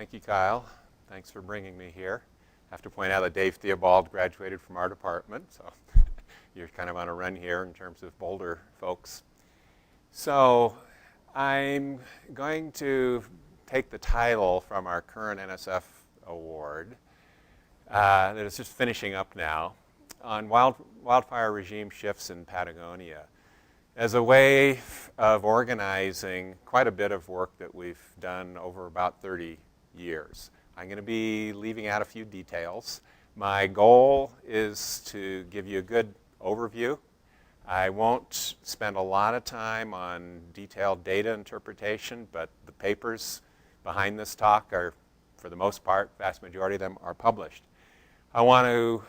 Thank you, Kyle. Thanks for bringing me here. I have to point out that Dave Theobald graduated from our department, so you're kind of on a run here in terms of Boulder folks. So I'm going to take the title from our current NSF award that is just finishing up now on wildfire regime shifts in Patagonia as a way of organizing quite a bit of work that we've done over about 30 years. I'm going to be leaving out a few details. My goal is to give you a good overview. I won't spend a lot of time on detailed data interpretation, but the papers behind this talk are, for the most part, vast majority of them are published. I want to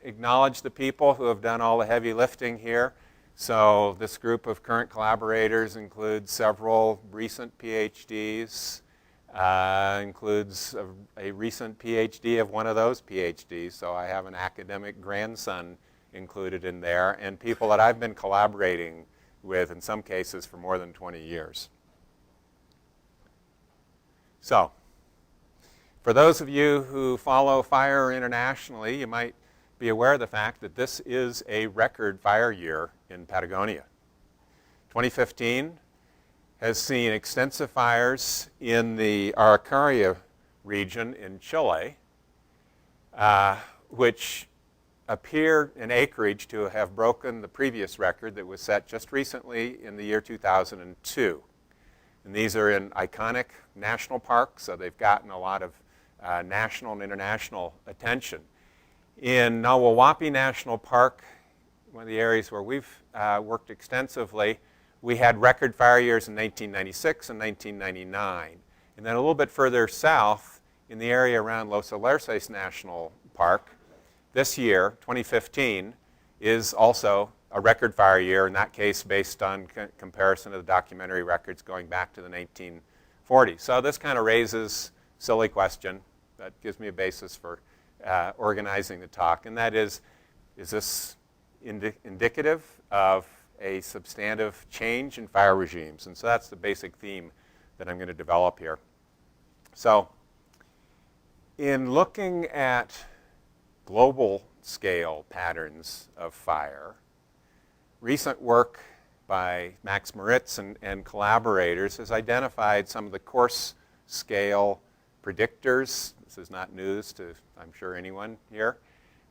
acknowledge the people who have done all the heavy lifting here. So this group of current collaborators includes several recent PhDs, includes a recent PhD of one of those PhDs, so I have an academic grandson included in there, and people that I've been collaborating with in some cases for more than 20 years. So, for those of you who follow fire internationally, you might be aware of the fact that this is a record fire year in Patagonia. 2015 has seen extensive fires in the Araucaria region in Chile, which appear in acreage to have broken the previous record that was set just recently in the year 2002. And these are in iconic national parks, so they've gotten a lot of national and international attention. In Nahuelhuapi National Park, one of the areas where we've worked extensively, we had record fire years in 1996 and 1999. And then a little bit further south, in the area around Los Alerces National Park, this year, 2015, is also a record fire year, in that case based on comparison of the documentary records going back to the 1940s. So this kind of raises a silly question that gives me a basis for organizing the talk, and that is this indicative of a substantive change in fire regimes? And so that's the basic theme that I'm going to develop here. So in looking at global scale patterns of fire, recent work by Max Moritz and collaborators has identified some of the coarse scale predictors. This is not news to, I'm sure, anyone here,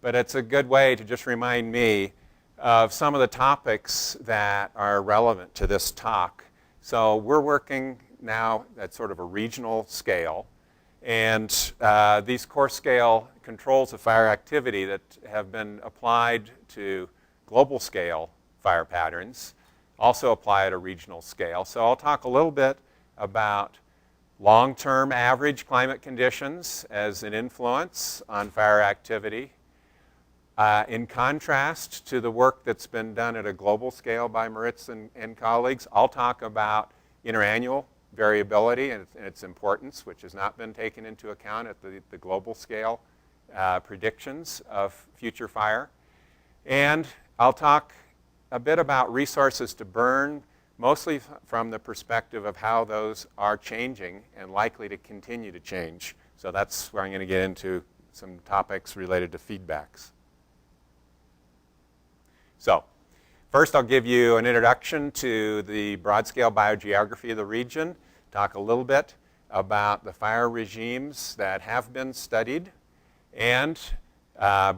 but it's a good way to just remind me of some of the topics that are relevant to this talk. So we're working now at sort of a regional scale, and these coarse scale controls of fire activity that have been applied to global scale fire patterns also apply at a regional scale. So I'll talk a little bit about long-term average climate conditions as an influence on fire activity. In contrast to the work that's been done at a global scale by Moritz and colleagues, I'll talk about interannual variability and its importance, which has not been taken into account at the global scale predictions of future fire. And I'll talk a bit about resources to burn, mostly from the perspective of how those are changing and likely to continue to change. So that's where I'm going to get into some topics related to feedbacks. So first I'll give you an introduction to the broad-scale biogeography of the region, talk a little bit about the fire regimes that have been studied, and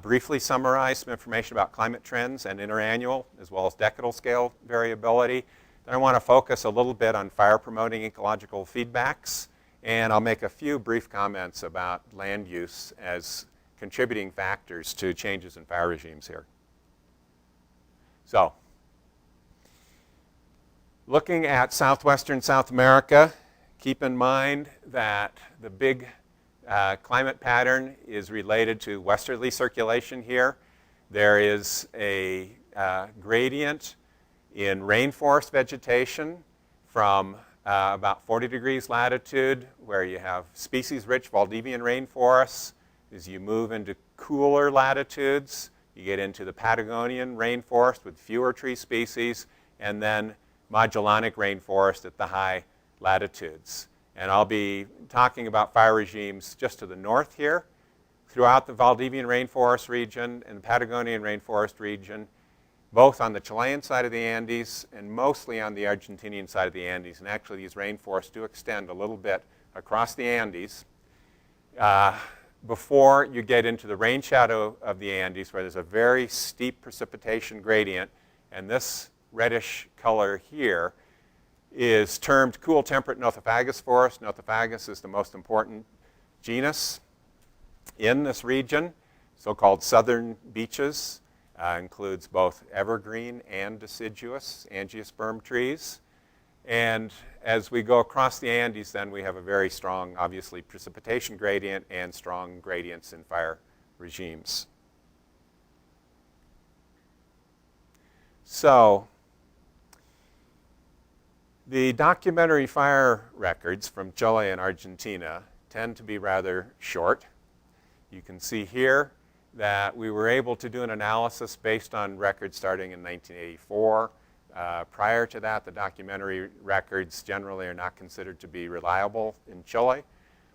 briefly summarize some information about climate trends and interannual as well as decadal scale variability. Then I want to focus a little bit on fire-promoting ecological feedbacks, and I'll make a few brief comments about land use as contributing factors to changes in fire regimes here. So, looking at southwestern South America, keep in mind that the big climate pattern is related to westerly circulation here. There is a gradient in rainforest vegetation from about 40 degrees latitude, where you have species-rich Valdivian rainforests. As you move into cooler latitudes, you get into the Patagonian rainforest with fewer tree species, and then Magellanic rainforest at the high latitudes. And I'll be talking about fire regimes just to the north here, throughout the Valdivian rainforest region and the Patagonian rainforest region, both on the Chilean side of the Andes and mostly on the Argentinian side of the Andes. And actually, these rainforests do extend a little bit across the Andes before you get into the rain shadow of the Andes, where there's a very steep precipitation gradient. And this reddish color here is termed cool temperate Nothofagus forest. Nothofagus is the most important genus in this region. So-called southern beaches includes both evergreen and deciduous angiosperm trees. And as we go across the Andes, then we have a very strong, obviously, precipitation gradient and strong gradients in fire regimes. So the documentary fire records from Chile and Argentina tend to be rather short. You can see here that we were able to do an analysis based on records starting in 1984. Prior to that, the documentary records generally are not considered to be reliable in Chile.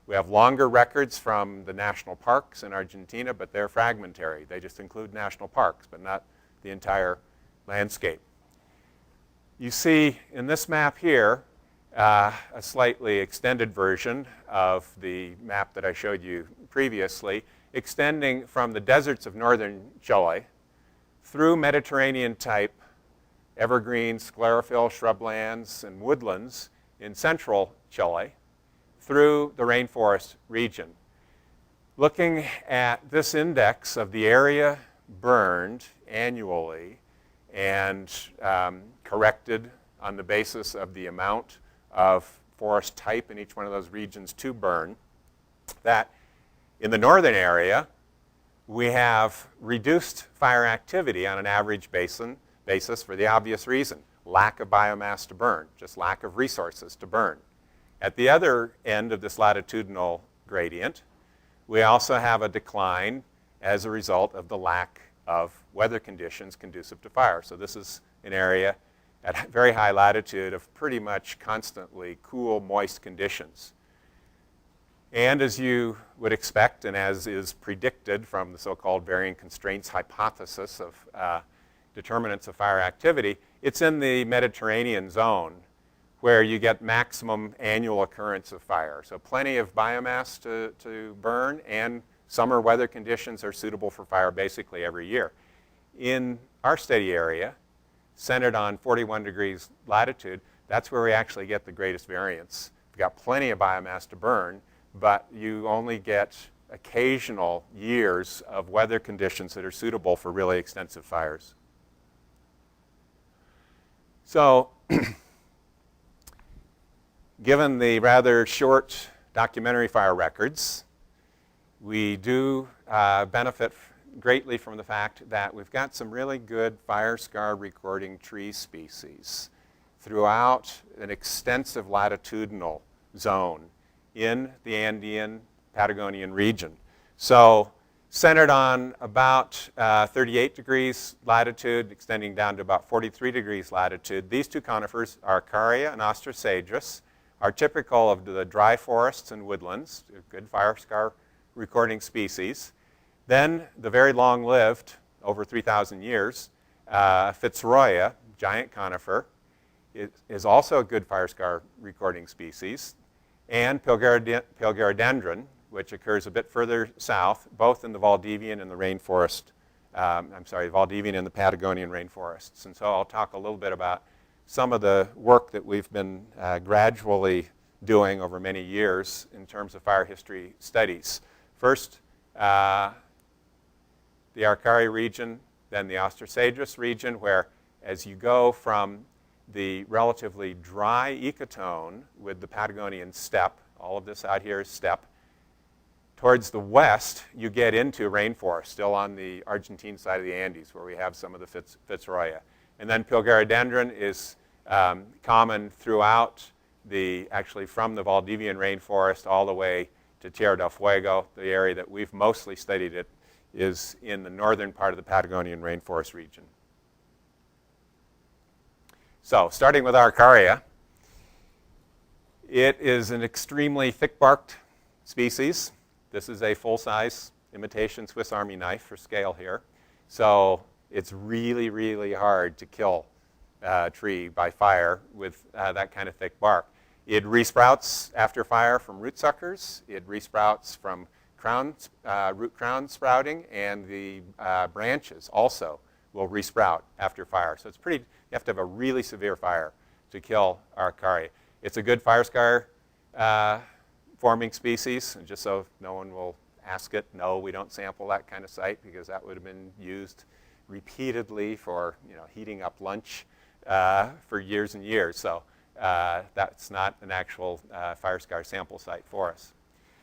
We have longer records from the national parks in Argentina, but they're fragmentary. They just include national parks, but not the entire landscape. You see in this map here a slightly extended version of the map that I showed you previously, extending from the deserts of northern Chile through Mediterranean-type evergreen, sclerophyll, shrublands, and woodlands in central Chile through the rainforest region. Looking at this index of the area burned annually and corrected on the basis of the amount of forest type in each one of those regions to burn, that in the northern area, we have reduced fire activity on an average basis for the obvious reason: lack of biomass to burn, just lack of resources to burn. At the other end of this latitudinal gradient, we also have a decline as a result of the lack of weather conditions conducive to fire. So this is an area at very high latitude of pretty much constantly cool, moist conditions. And as you would expect, and as is predicted from the so-called varying constraints hypothesis of determinants of fire activity, it's in the Mediterranean zone where you get maximum annual occurrence of fire. So plenty of biomass to burn, and summer weather conditions are suitable for fire basically every year. In our study area, centered on 41 degrees latitude, that's where we actually get the greatest variance. We've got plenty of biomass to burn, but you only get occasional years of weather conditions that are suitable for really extensive fires. So, given the rather short documentary fire records, we do benefit greatly from the fact that we've got some really good fire scar recording tree species throughout an extensive latitudinal zone in the Andean Patagonian region. So centered on about 38 degrees latitude, extending down to about 43 degrees latitude, these two conifers, Araucaria and Ostracedrus, are typical of the dry forests and woodlands, good fire scar recording species. Then the very long-lived, over 3,000 years, Fitzroya, giant conifer, is also a good fire scar recording species, and Pilgaridendron, which occurs a bit further south, both in the Valdivian and the rainforest, Valdivian and the Patagonian rainforests. And so I'll talk a little bit about some of the work that we've been gradually doing over many years in terms of fire history studies. First, the Araucaria region, then the Ostracedrus region, where as you go from the relatively dry ecotone with the Patagonian steppe, all of this out here is steppe, towards the west, you get into rainforest, still on the Argentine side of the Andes, where we have some of the Fitzroya. And then Pilgaridendron is common throughout actually from the Valdivian rainforest all the way to Tierra del Fuego. The area that we've mostly studied it is in the northern part of the Patagonian rainforest region. So, starting with Araucaria, It is an extremely thick-barked species. This is a full-size imitation Swiss Army knife for scale here. So it's really, really hard to kill a tree by fire with that kind of thick bark. It resprouts after fire from root suckers. It resprouts from root crown sprouting, and the branches also will resprout after fire. So it's pretty, you have to have a really severe fire to kill Araucaria. It's a good fire scar forming species, and just so no one will ask it, no, we don't sample that kind of site because that would have been used repeatedly for heating up lunch for years and years. So that's not an actual fire scar sample site for us.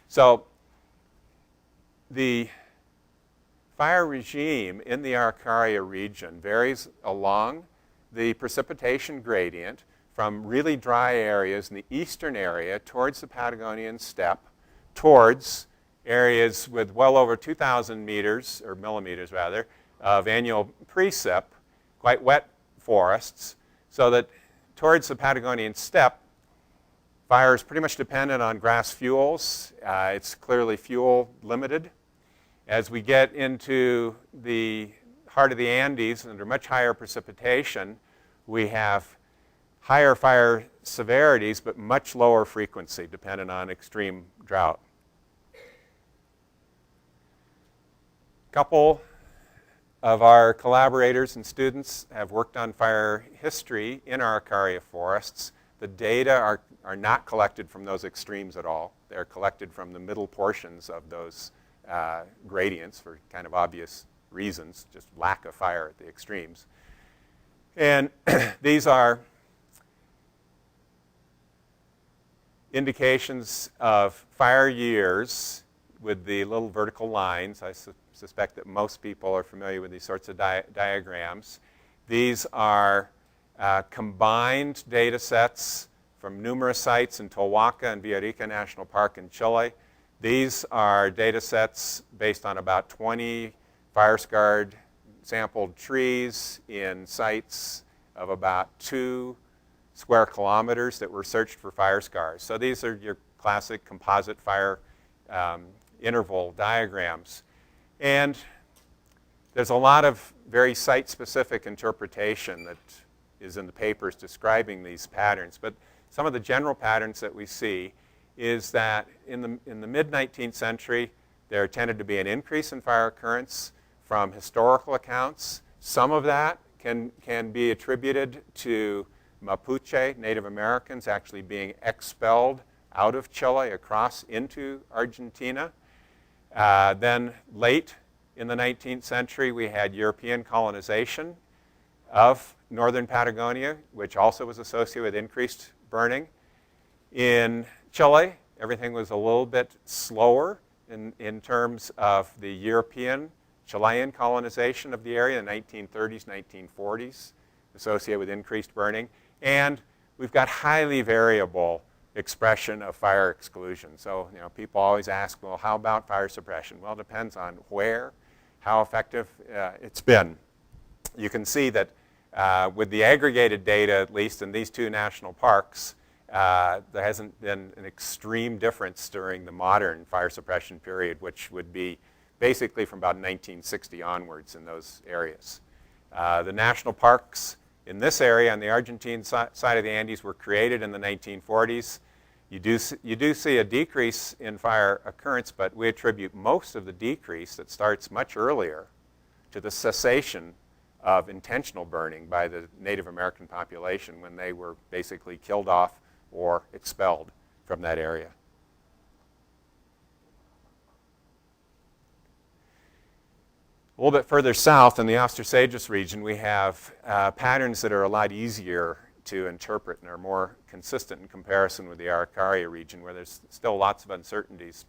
So the fire regime in the Araucaria region varies along the precipitation gradient from really dry areas in the eastern area towards the Patagonian steppe, towards areas with well over 2,000 meters, or millimeters rather, of annual precip, quite wet forests, so that towards the Patagonian steppe, fire is pretty much dependent on grass fuels. It's clearly fuel limited. As we get into the heart of the Andes, under much higher precipitation, we have higher fire severities, but much lower frequency, dependent on extreme drought. A couple of our collaborators and students have worked on fire history in Araucaria forests. The data are not collected from those extremes at all. They're collected from the middle portions of those gradients for kind of obvious reasons, just lack of fire at the extremes. And these are indications of fire years with the little vertical lines. I suspect that most people are familiar with these sorts of diagrams. These are combined data sets from numerous sites in Tolhuaca and Villarrica National Park in Chile. These are data sets based on about 20 fire-scarred sampled trees in sites of about 2 square kilometers that were searched for fire scars. So these are your classic composite fire interval diagrams. And there's a lot of very site-specific interpretation that is in the papers describing these patterns. But some of the general patterns that we see is that in the mid-19th century, there tended to be an increase in fire occurrence from historical accounts. Some of that can be attributed to Mapuche, Native Americans, actually being expelled out of Chile across into Argentina. Then late in the 19th century, we had European colonization of northern Patagonia, which also was associated with increased burning. In Chile, everything was a little bit slower in terms of the European Chilean colonization of the area in the 1930s, 1940s, associated with increased burning. And we've got highly variable expression of fire exclusion. So, people always ask, well, how about fire suppression? Well, it depends on where, how effective it's been. You can see that with the aggregated data, at least in these 2 national parks, there hasn't been an extreme difference during the modern fire suppression period, which would be basically from about 1960 onwards in those areas. The national parks in this area on the Argentine side of the Andes were created in the 1940s. You do see a decrease in fire occurrence, but we attribute most of the decrease that starts much earlier to the cessation of intentional burning by the Native American population when they were basically killed off or expelled from that area. A little bit further south in the Austersages region, we have patterns that are a lot easier to interpret and are more consistent in comparison with the Araucaria region, where there's still lots of uncertainties.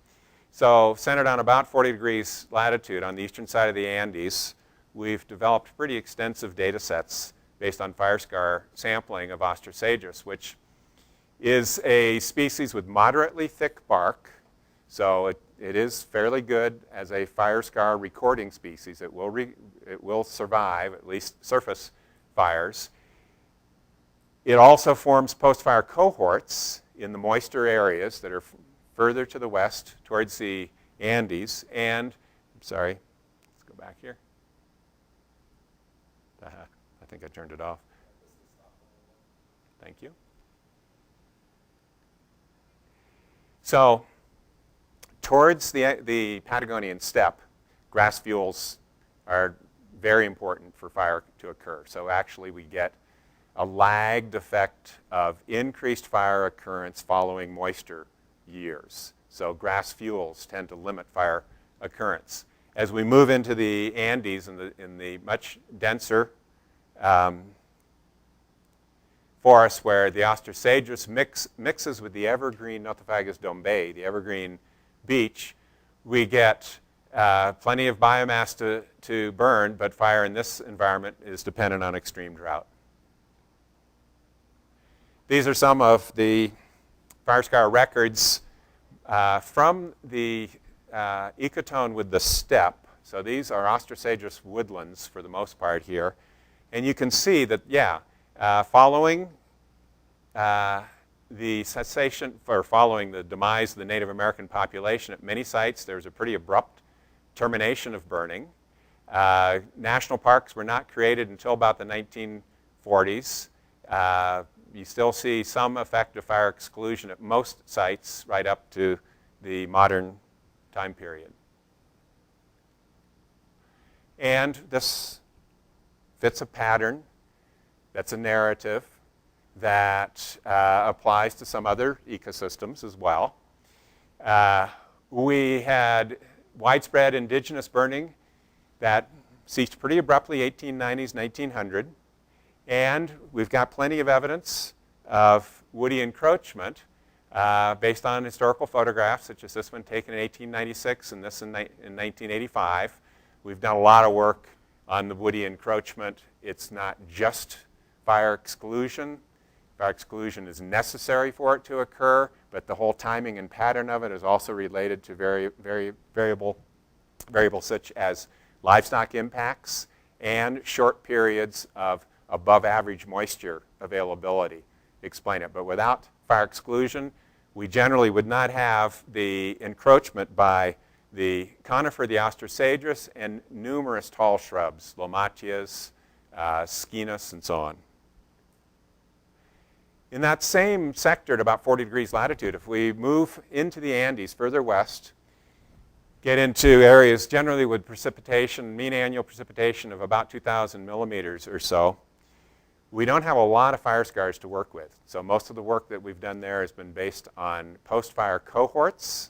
So centered on about 40 degrees latitude on the eastern side of the Andes, we've developed pretty extensive data sets based on fire scar sampling of Austersages, which is a species with moderately thick bark. So it is fairly good as a fire scar recording species. It will survive, at least surface fires. It also forms post-fire cohorts in the moister areas that are further to the west towards the Andes. And, sorry, let's go back here. I think I turned it off. Thank you. So, towards the Patagonian steppe, grass fuels are very important for fire to occur. So actually we get a lagged effect of increased fire occurrence following moisture years. So grass fuels tend to limit fire occurrence. As we move into the Andes in the much denser forests where the Ostracedrus mixes with the evergreen Nothofagus dombae, the evergreen beech, we get plenty of biomass to burn, but fire in this environment is dependent on extreme drought. These are some of the fire scar records from the ecotone with the steppe. So these are Ostracedrus woodlands for the most part here. And you can see that, following the cessation, or following the demise of the Native American population at many sites, there's a pretty abrupt termination of burning. National parks were not created until about the 1940s. You still see some effect of fire exclusion at most sites right up to the modern time period. And this fits a pattern that's a narrative that applies to some other ecosystems as well. We had widespread indigenous burning that ceased pretty abruptly 1890s, 1900. And we've got plenty of evidence of woody encroachment based on historical photographs, such as this one taken in 1896 and this in 1985. We've done a lot of work on the woody encroachment. It's not just fire exclusion. Fire exclusion is necessary for it to occur, but the whole timing and pattern of it is also related to very variables such as livestock impacts and short periods of above average moisture availability explain it. But without fire exclusion, we generally would not have the encroachment by the conifer, the Ostracedrus, and numerous tall shrubs, Lomatias, Scinas, and so on. In that same sector at about 40 degrees latitude, if we move into the Andes further west, get into areas generally with precipitation, mean annual precipitation of about 2,000 millimeters or so, we don't have a lot of fire scars to work with. So most of the work that we've done there has been based on post-fire cohorts,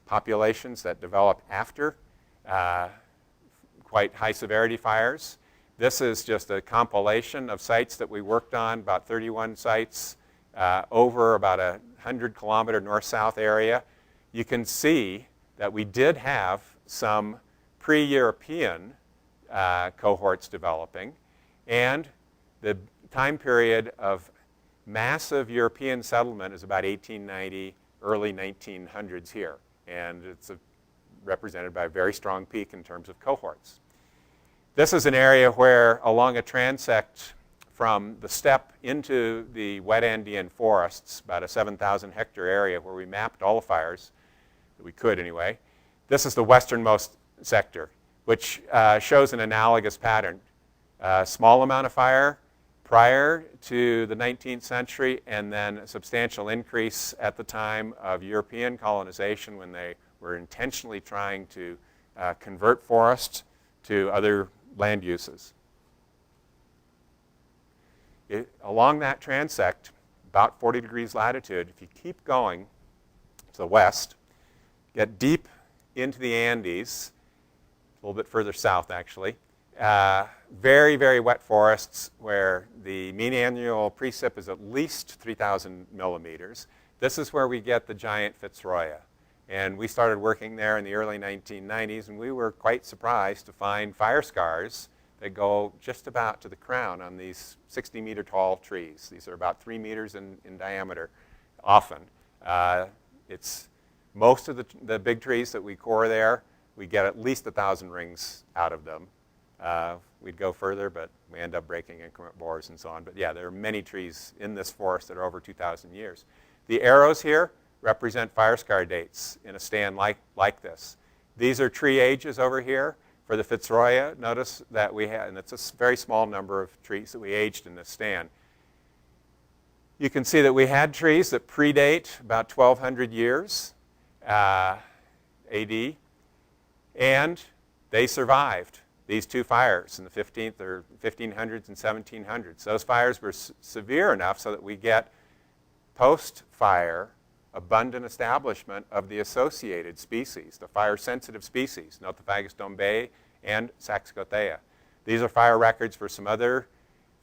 populations that develop after quite high severity fires. This is just a compilation of sites that we worked on, about 31 sites over about a 100-kilometer north-south area. You can see that we did have some pre-European cohorts developing, and the time period of massive European settlement is about 1890, early 1900s here, and it's represented by a very strong peak in terms of cohorts. This is an area where, along a transect from the steppe into the wet Andean forests, about a 7,000 hectare area where we mapped all the fires, that we could anyway. This is the westernmost sector, which shows an analogous pattern. Small amount of fire prior to the 19th century, and then a substantial increase at the time of European colonization when they were intentionally trying to convert forests to other land uses. Along that transect, about 40 degrees latitude, if you keep going to the west, get deep into the Andes, a little bit further south actually, very, very wet forests where the mean annual precip is at least 3,000 millimeters. This is where we get the giant Fitzroya. And we started working there in the early 1990s, and we were quite surprised to find fire scars that go just about to the crown on these 60-meter tall trees. These are about 3 meters in diameter often. It's most of the big trees that we core there, we get at least 1,000 rings out of them. We'd go further, but we end up breaking increment bores and so on. But yeah, there are many trees in this forest that are over 2,000 years. The arrows here represent fire scar dates in a stand like this. These are tree ages over here. For the Fitzroya, notice that we had, and it's a very small number of trees that we aged in this stand. You can see that we had trees that predate about 1,200 years AD, and they survived these two fires in the 1500s and 1700s. Those fires were severe enough so that we get post-fire abundant establishment of the associated species, the fire-sensitive species, Nothofagus dombei and Saxcothea. These are fire records for some other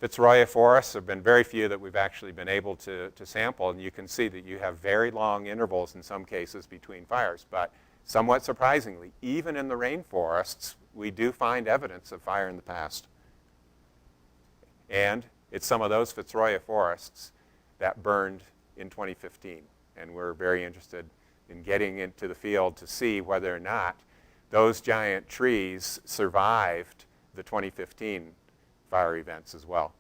Fitzroya forests. There have been very few that we've actually been able to sample, and you can see that you have very long intervals in some cases between fires. But somewhat surprisingly, even in the rainforests, we do find evidence of fire in the past. And it's some of those Fitzroya forests that burned in 2015. And we're very interested in getting into the field to see whether or not those giant trees survived the 2015 fire events as well.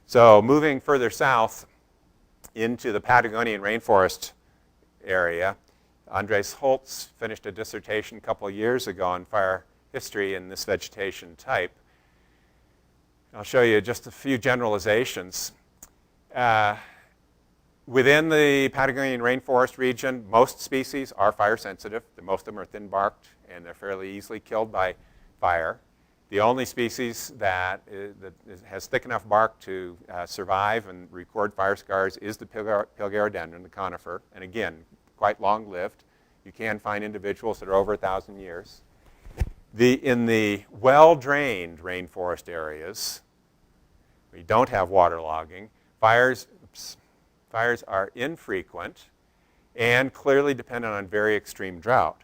So moving further south into the Patagonian rainforest area, Andres Holtz finished a dissertation a couple of years ago on fire history in this vegetation type. I'll show you just a few generalizations. Within the Patagonian rainforest region, most species are fire sensitive. Most of them are thin-barked, and they're fairly easily killed by fire. The only species that has thick enough bark to survive and record fire scars is the Pilgarodendron, the conifer, and again, quite long-lived. You can find individuals that are over 1,000 years. In the well-drained rainforest areas, we don't have waterlogging, fires are infrequent and clearly dependent on very extreme drought.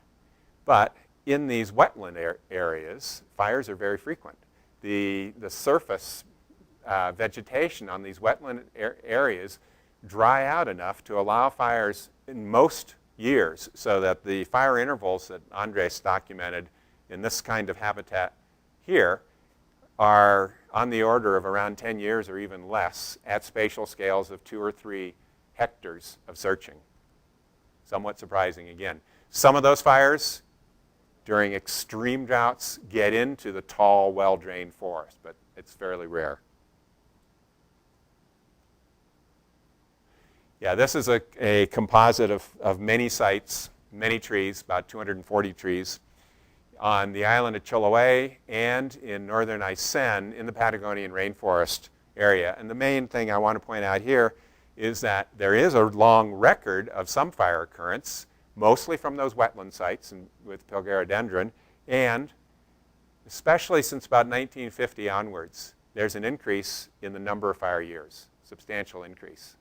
But in these wetland areas, fires are very frequent. The surface vegetation on these wetland areas dry out enough to allow fires in most years, so that the fire intervals that Andres documented in this kind of habitat here are on the order of around 10 years or even less at spatial scales of 2 or 3 hectares of searching. Somewhat surprising again. Some of those fires during extreme droughts get into the tall, well-drained forest, but it's fairly rare. Yeah, this is a composite of many sites, many trees, about 240 trees, on the island of Chiloé and in northern Aysén in the Patagonian rainforest area. And the main thing I want to point out here is that there is a long record of some fire occurrence, mostly from those wetland sites and with Pilgarodendron, and especially since about 1950 onwards, there's an increase in the number of fire years, substantial increase.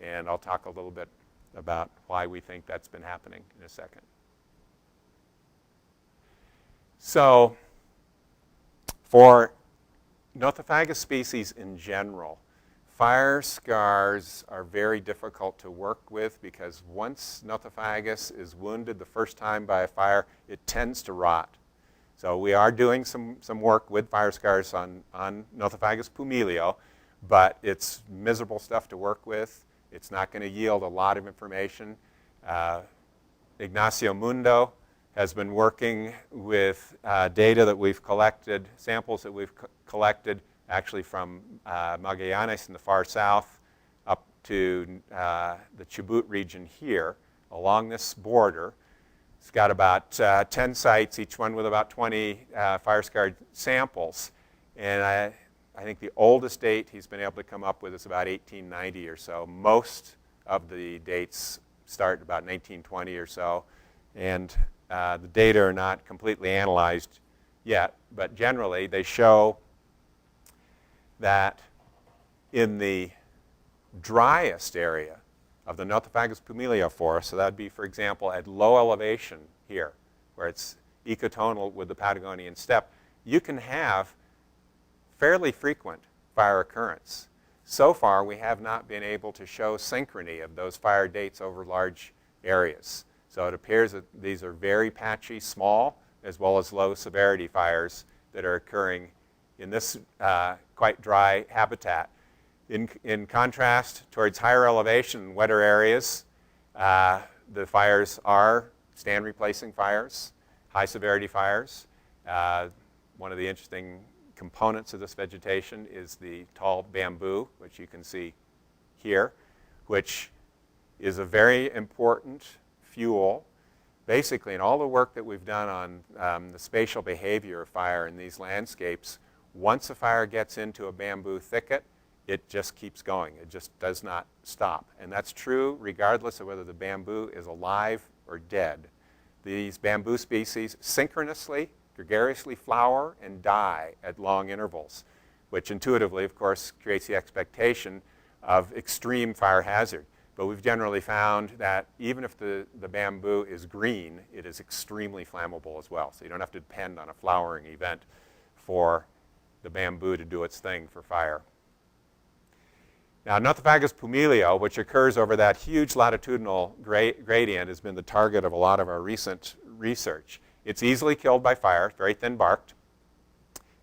And I'll talk a little bit about why we think that's been happening in a second. So for Nothofagus species in general, fire scars are very difficult to work with because once Nothofagus is wounded the first time by a fire, it tends to rot. So we are doing some work with fire scars on Nothofagus pumilio, but it's miserable stuff to work with. It's not going to yield a lot of information. Ignacio Mundo has been working with data that we've collected, samples that we've collected actually from Magallanes in the far south up to the Chubut region here along this border. It's got about 10 sites, each one with about 20 fire-scarred samples. And I think the oldest date he's been able to come up with is about 1890 or so. Most of the dates start about 1920 or so. And the data are not completely analyzed yet, but generally they show that in the driest area of the Nothofagus pumilio forest, so that would be, for example, at low elevation here, where it's ecotonal with the Patagonian steppe, you can have fairly frequent fire occurrence. So far, we have not been able to show synchrony of those fire dates over large areas. So it appears that these are very patchy, small, as well as low severity fires that are occurring in this quite dry habitat. In contrast, towards higher elevation, wetter areas, the fires are stand replacing fires, high severity fires. One of the interesting components of this vegetation is the tall bamboo, which you can see here, which is a very important fuel. Basically, in all the work that we've done on the spatial behavior of fire in these landscapes, once a fire gets into a bamboo thicket, it just keeps going. It just does not stop. And that's true regardless of whether the bamboo is alive or dead. These bamboo species synchronously, gregariously flower and die at long intervals, which intuitively, of course, creates the expectation of extreme fire hazard. But we've generally found that even if the bamboo is green, it is extremely flammable as well. So you don't have to depend on a flowering event for the bamboo to do its thing for fire. Now, Nothofagus pumilio, which occurs over that huge latitudinal gradient, has been the target of a lot of our recent research. It's easily killed by fire, very thin-barked.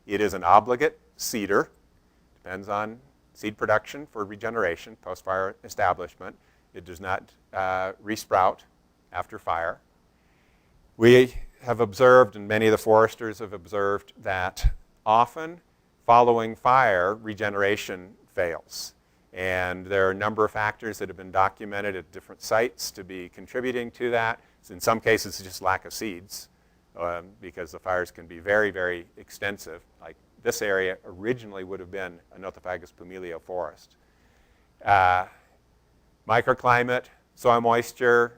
It is an obligate seeder. Depends on seed production for regeneration, post-fire establishment. It does not resprout after fire. We have observed, and many of the foresters have observed, that often following fire, regeneration fails. And there are a number of factors that have been documented at different sites to be contributing to that. So in some cases, it's just lack of seeds because the fires can be very, very extensive. Like this area originally would have been a Nothofagus pumilio forest. Microclimate, soil moisture,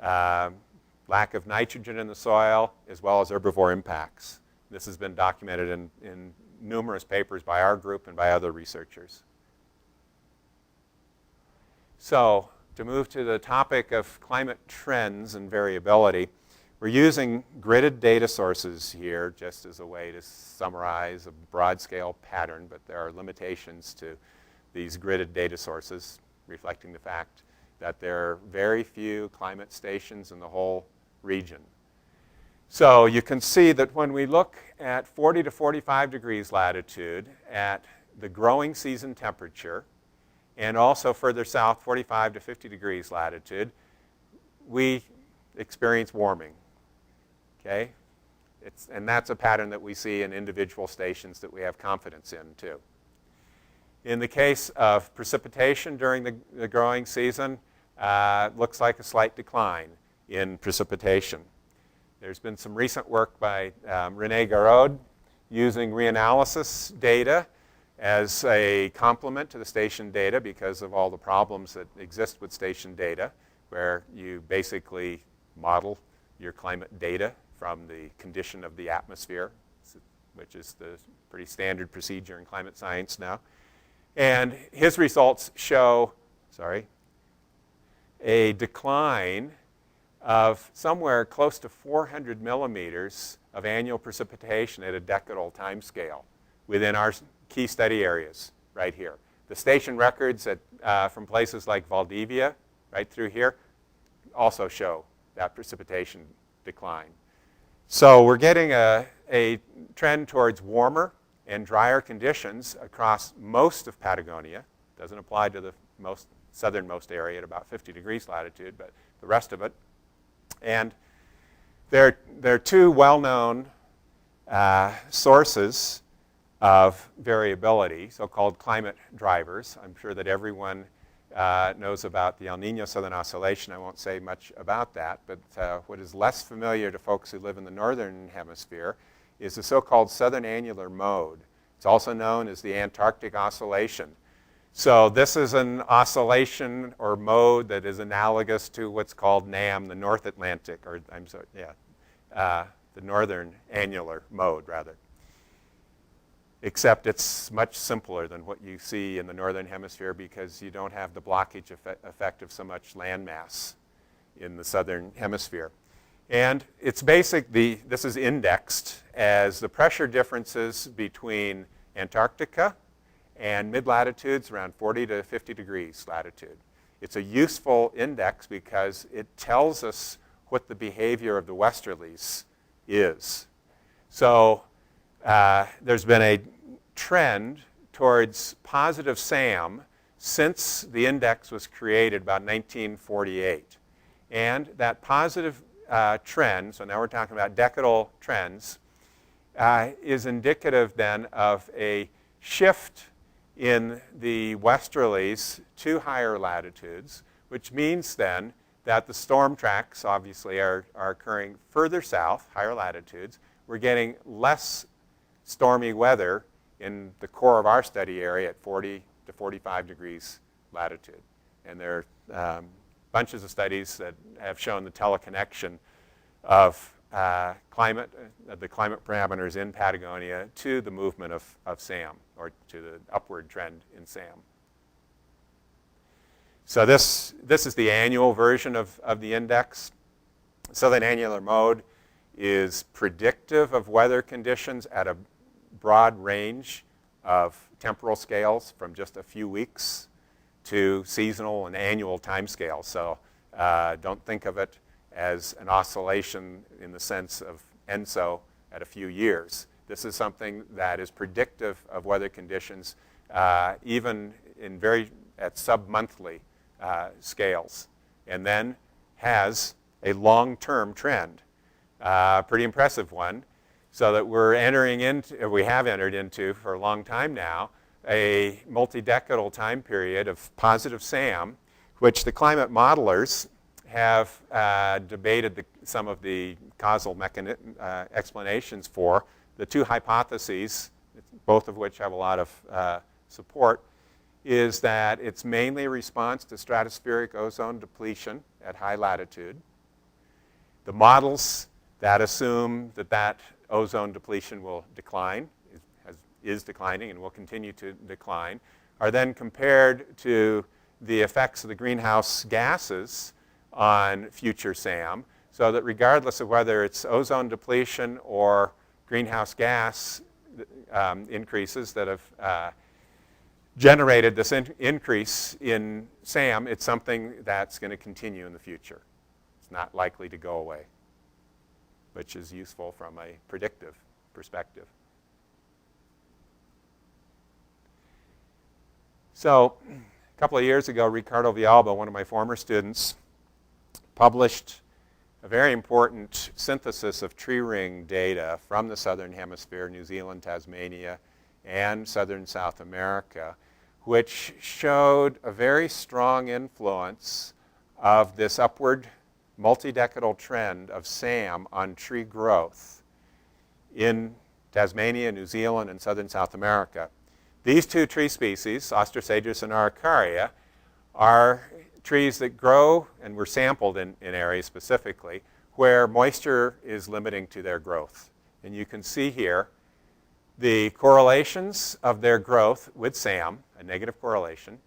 lack of nitrogen in the soil, as well as herbivore impacts. This has been documented in numerous papers by our group and by other researchers. So, to move to the topic of climate trends and variability, we're using gridded data sources here just as a way to summarize a broad-scale pattern, but there are limitations to these gridded data sources, reflecting the fact that there are very few climate stations in the whole region. So you can see that when we look at 40 to 45 degrees latitude at the growing season temperature, and also further south, 45 to 50 degrees latitude, we experience warming. Okay? And that's a pattern that we see in individual stations that we have confidence in, too. In the case of precipitation during the growing season, looks like a slight decline in precipitation. There's been some recent work by René Garraud using reanalysis data as a complement to the station data because of all the problems that exist with station data, where you basically model your climate data from the condition of the atmosphere, which is the pretty standard procedure in climate science now. And his results show, a decline of somewhere close to 400 millimeters of annual precipitation at a decadal time scale within our key study areas right here. The station records from places like Valdivia, right through here, also show that precipitation decline. So we're getting a trend towards warmer and drier conditions across most of Patagonia. Doesn't apply to the southernmost area at about 50 degrees latitude, but the rest of it. And there are two well-known sources of variability, so-called climate drivers. I'm sure that everyone knows about the El Niño Southern Oscillation. I won't say much about that, but what is less familiar to folks who live in the northern hemisphere is the so-called southern annular mode. It's also known as the Antarctic Oscillation. So this is an oscillation or mode that is analogous to what's called NAM, the North Atlantic, or the northern annular mode, rather. Except it's much simpler than what you see in the northern hemisphere because you don't have the blockage effect of so much landmass in the southern hemisphere. And it's this is indexed as the pressure differences between Antarctica and mid-latitudes around 40 to 50 degrees latitude. It's a useful index because it tells us what the behavior of the westerlies is. So there's been a trend towards positive SAM since the index was created about 1948. And that positive trend, so now we're talking about decadal trends, is indicative then of a shift in the westerlies to higher latitudes, which means then that the storm tracks obviously are occurring further south, higher latitudes. We're getting less stormy weather in the core of our study area at 40 to 45 degrees latitude. And there are bunches of studies that have shown the teleconnection of the climate parameters in Patagonia to the movement of SAM, or to the upward trend in SAM. So this is the annual version of the index. Southern annular mode is predictive of weather conditions at a broad range of temporal scales from just a few weeks to seasonal and annual time scales. So don't think of it as an oscillation in the sense of ENSO at a few years. This is something that is predictive of weather conditions even at sub-monthly scales, and then has a long-term trend, pretty impressive one, so that we have entered into for a long time now a multi-decadal time period of positive SAM, which the climate modelers have debated some of the causal explanations for. The two hypotheses, both of which have a lot of support, is that it's mainly a response to stratospheric ozone depletion at high latitude. The models that assume that ozone depletion will decline, is declining and will continue to decline, are then compared to the effects of the greenhouse gases on future SAM, so that regardless of whether it's ozone depletion or greenhouse gas increases that have generated this increase in SAM, it's something that's going to continue in the future. It's not likely to go away, which is useful from a predictive perspective. So a couple of years ago, Ricardo Villalba, one of my former students, published a very important synthesis of tree ring data from the southern hemisphere, New Zealand, Tasmania, and southern South America, which showed a very strong influence of this upward multi-decadal trend of SAM on tree growth in Tasmania, New Zealand, and southern South America. These two tree species, Ostracaedrus and Araucaria, are trees that grow and were sampled in areas specifically where moisture is limiting to their growth. And you can see here the correlations of their growth with SAM, a negative correlation,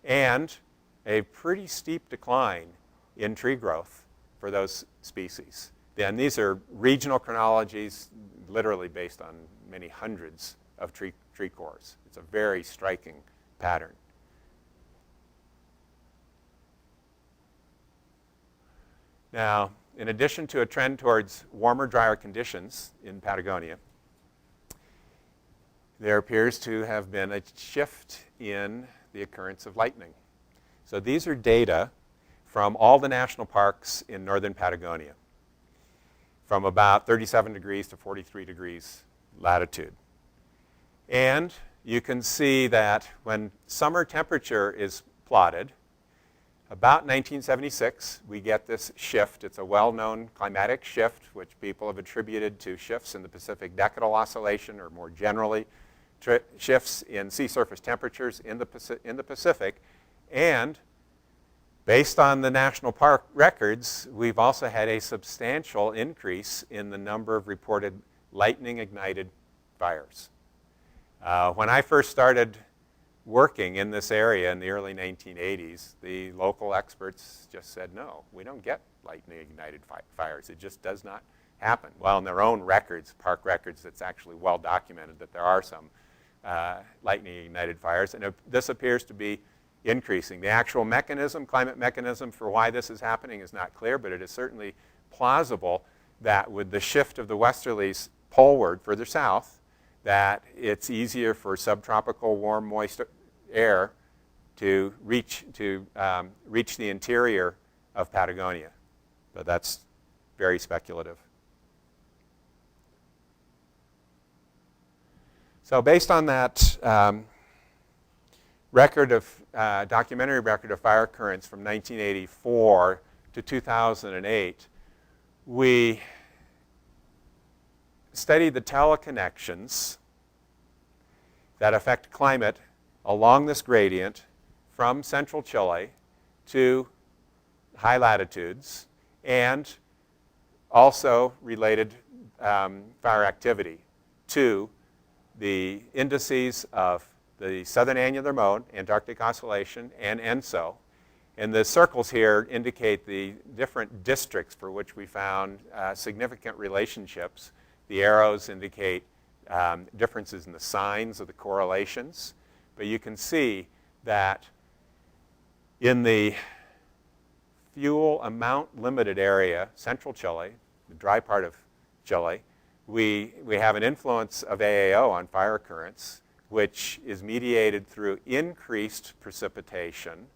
and a pretty steep decline in tree growth for those species. Then these are regional chronologies, literally based on many hundreds of tree cores. It's a very striking pattern. Now, in addition to a trend towards warmer, drier conditions in Patagonia, there appears to have been a shift in the occurrence of lightning. So these are data from all the national parks in northern Patagonia, from about 37 degrees to 43 degrees latitude. And you can see that when summer temperature is plotted, about 1976, we get this shift. It's a well-known climatic shift, which people have attributed to shifts in the Pacific decadal oscillation, or more generally, shifts in sea surface temperatures in the Pacific. And based on the national park records, we've also had a substantial increase in the number of reported lightning-ignited fires. When I first started working in this area in the early 1980s, the local experts just said, no, we don't get lightning-ignited fires. It just does not happen. Well, in their own records, park records, it's actually well documented that there are some lightning-ignited fires, and this appears to be increasing. The actual mechanism, climate mechanism for why this is happening is not clear, but it is certainly plausible that with the shift of the westerlies poleward, further south, that it's easier for subtropical warm, moist air to reach the interior of Patagonia. But that's very speculative. So based on that documentary record of fire currents from 1984 to 2008, we studied the teleconnections that affect climate along this gradient from central Chile to high latitudes, and also related fire activity to the indices of the Southern Annular Mode, Antarctic Oscillation, and ENSO. And the circles here indicate the different districts for which we found significant relationships. The arrows indicate differences in the signs of the correlations. But you can see that in the fuel amount limited area, central Chile, the dry part of Chile, we have an influence of AAO on fire currents, which is mediated through increased precipitation,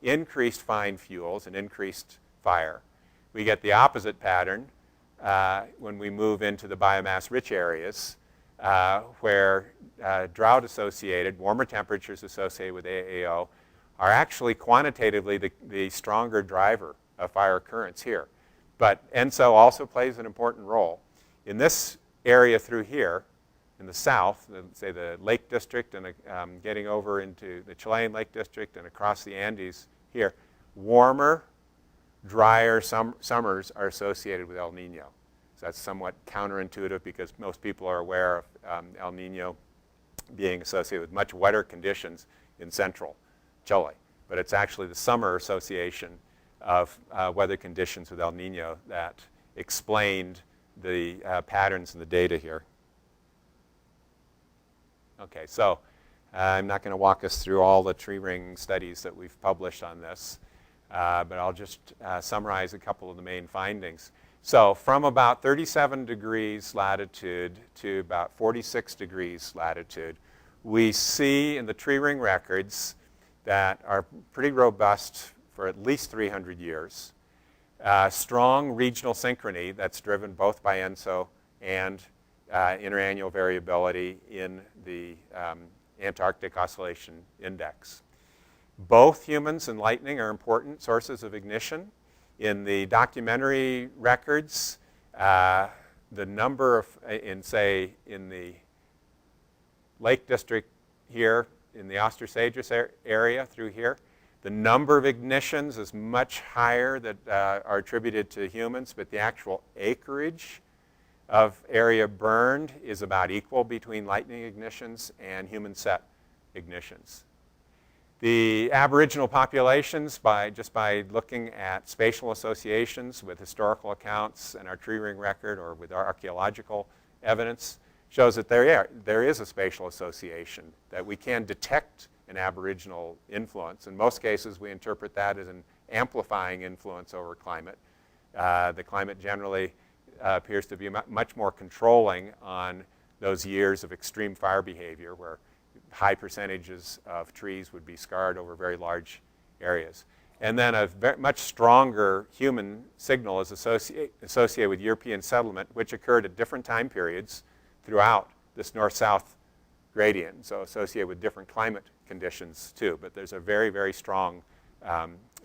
increased fine fuels, and increased fire. We get the opposite pattern when we move into the biomass-rich areas, where drought-associated, warmer temperatures associated with AAO are actually quantitatively the stronger driver of fire currents here. But ENSO also plays an important role. In this area through here, in the south, say the Lake District, and getting over into the Chilean Lake District and across the Andes here, warmer, drier summers are associated with El Nino. So that's somewhat counterintuitive because most people are aware of El Nino being associated with much wetter conditions in central Chile. But it's actually the summer association of weather conditions with El Nino that explained the patterns in the data here. Okay, so I'm not going to walk us through all the tree ring studies that we've published on this, but I'll just summarize a couple of the main findings. So from about 37 degrees latitude to about 46 degrees latitude, we see in the tree ring records that are pretty robust for at least 300 years, strong regional synchrony that's driven both by ENSO and interannual variability in the Antarctic Oscillation Index. Both humans and lightning are important sources of ignition. In the documentary records, the number of, in the Lake District here, in the Ostrasagus area through here, the number of ignitions is much higher that are attributed to humans, but the actual acreage of area burned is about equal between lightning ignitions and human set ignitions. The Aboriginal populations, just by looking at spatial associations with historical accounts and our tree ring record or with our archaeological evidence, shows that there is a spatial association, that we can detect an Aboriginal influence. In most cases, we interpret that as an amplifying influence over climate. The climate generally appears to be much more controlling on those years of extreme fire behavior where high percentages of trees would be scarred over very large areas. And then a much stronger human signal is associated with European settlement, which occurred at different time periods throughout this north-south gradient, so associated with different climate conditions too. But there's a very, very strong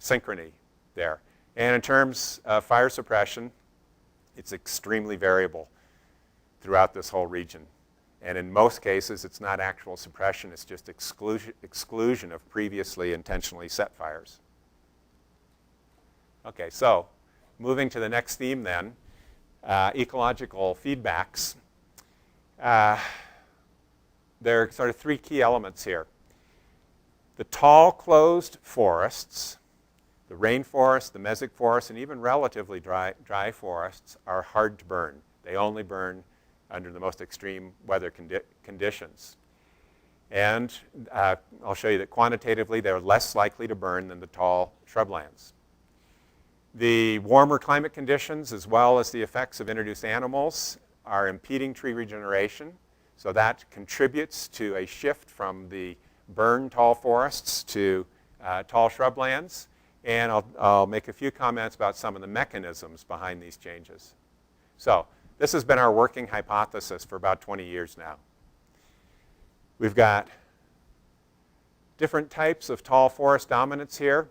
synchrony there. And in terms of fire suppression, it's extremely variable throughout this whole region. And in most cases, it's not actual suppression, it's just exclusion of previously intentionally set fires. Okay, so moving to the next theme then, ecological feedbacks. There are sort of three key elements here. The tall, closed forests, the rainforest, the mesic forest, and even relatively dry forests are hard to burn. They only burn under the most extreme weather conditions. And I'll show you that quantitatively they're less likely to burn than the tall shrublands. The warmer climate conditions, as well as the effects of introduced animals, are impeding tree regeneration. So that contributes to a shift from the burned tall forests to tall shrublands. And I'll make a few comments about some of the mechanisms behind these changes. So this has been our working hypothesis for about 20 years now. We've got different types of tall forest dominance here.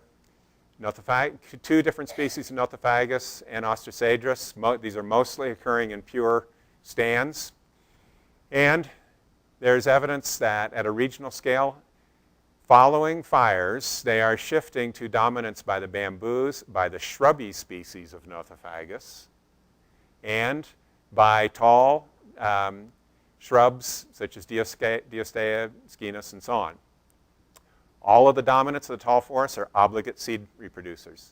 Two different species of Nothofagus and Ostracedrus. These are mostly occurring in pure stands. And there's evidence that at a regional scale, following fires, they are shifting to dominance by the bamboos, by the shrubby species of Nothofagus, and by tall shrubs such as Diostea, Scinas, and so on. All of the dominants of the tall forests are obligate seed reproducers.